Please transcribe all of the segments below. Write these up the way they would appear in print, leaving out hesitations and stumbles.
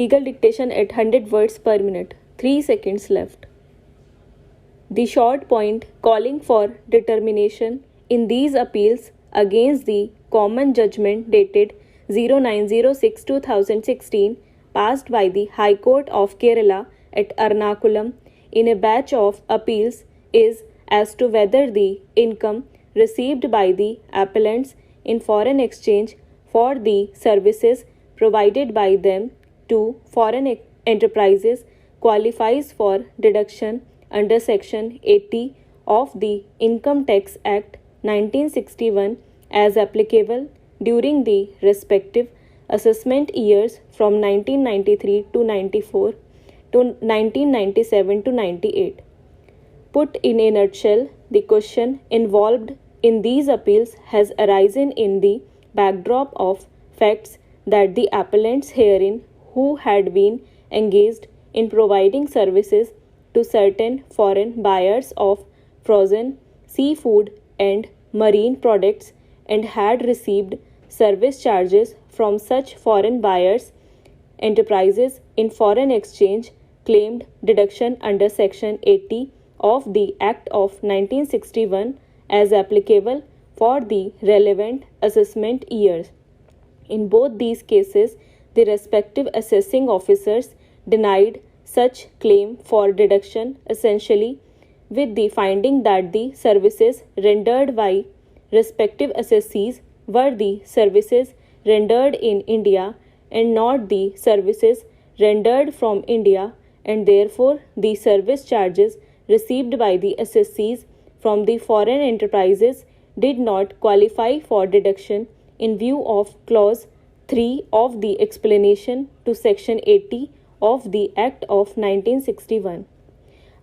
Legal dictation at 100 words per minute. 3 seconds left. The short point calling for determination in these appeals against the common judgment dated 0906-2016 passed by the High Court of Kerala at Ernakulam in a batch of appeals is as to whether the income received by the appellants in foreign exchange for the services provided by them to foreign enterprises qualifies for deduction under Section 80 of the Income Tax Act 1961 as applicable during the respective assessment years from 1993 to 94 to 1997 to 98. Put in a nutshell, the question involved in these appeals has arisen in the backdrop of facts that the appellants herein, who had been engaged in providing services to certain foreign buyers of frozen seafood and marine products and had received service charges from such foreign buyers enterprises in foreign exchange, claimed deduction under Section 80 of the Act of 1961 as applicable for the relevant assessment years. In both these cases, the respective assessing officers denied such claim for deduction, essentially with the finding that the services rendered by respective assessees were the services rendered in India and not the services rendered from India, and therefore the service charges received by the assessees from the foreign enterprises did not qualify for deduction in view of Clause 3 of the explanation to Section 80 of the Act of 1961.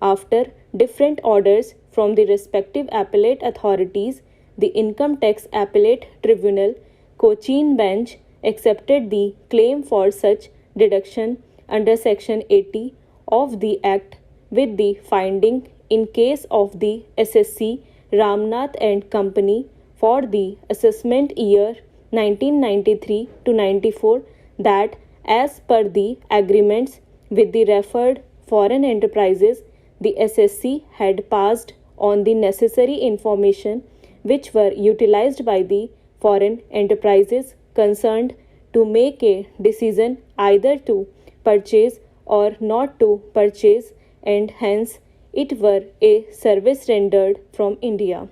After different orders from the respective appellate authorities, the Income Tax Appellate Tribunal, Cochin Bench, accepted the claim for such deduction under Section 80 of the Act with the finding in case of the SSC Ramnath and Company for the assessment year 1993 to 94 that as per the agreements with the referred foreign enterprises, the SSC had passed on the necessary information which were utilized by the foreign enterprises concerned to make a decision either to purchase or not to purchase, and hence it were a service rendered from India.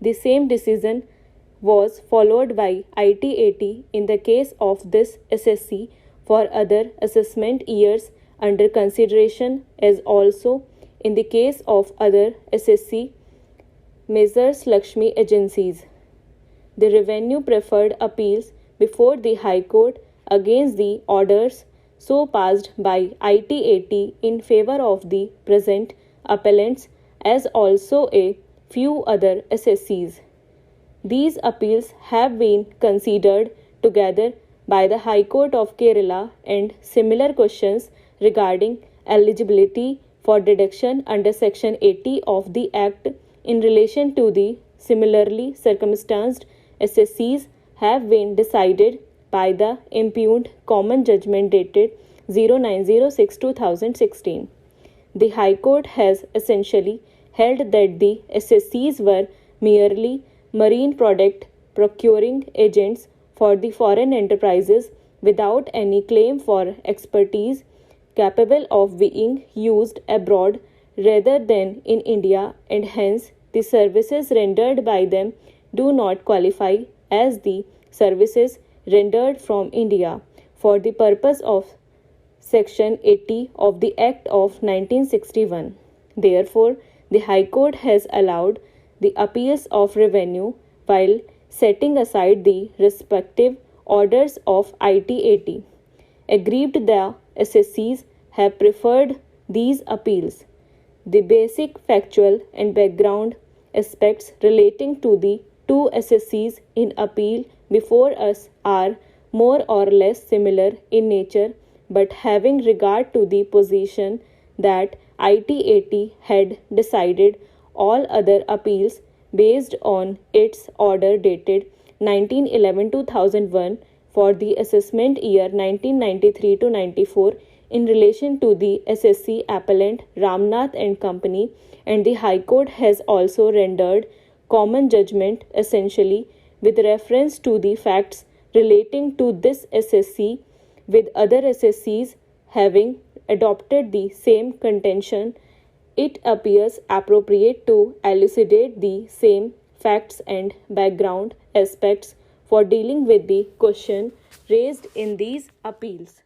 The same decision was followed by IT80 in the case of this SSC for other assessment years under consideration, as also in the case of other SSC Messrs. Lakshmi agencies. The revenue preferred appeals before the High Court against the orders so passed by IT80 in favor of the present appellants, as also a few other SSCs. These appeals have been considered together by the High Court of Kerala, and similar questions regarding eligibility for deduction under Section 80 of the Act in relation to the similarly circumstanced SSCs have been decided by the impugned common judgment dated 0906-2016. The High Court has essentially held that the SSCs were merely marine product procuring agents for the foreign enterprises without any claim for expertise capable of being used abroad rather than in India, and hence the services rendered by them do not qualify as the services rendered from India for the purpose of Section 80 of the Act of 1961. Therefore, the High Court has allowed the appeals of revenue while setting aside the respective orders of IT80. Aggrieved, the SSCs have preferred these appeals. The basic factual and background aspects relating to the two SSCs in appeal before us are more or less similar in nature, but having regard to the position that IT80 had decided all other appeals based on its order dated 1911-2001 for the assessment year 1993 to 94 in relation to the SSC appellant Ramnath and Company, and the High Court has also rendered common judgment essentially with reference to the facts relating to this SSC, with other SSCs having adopted the same contention. It appears appropriate to elucidate the same facts and background aspects for dealing with the question raised in these appeals.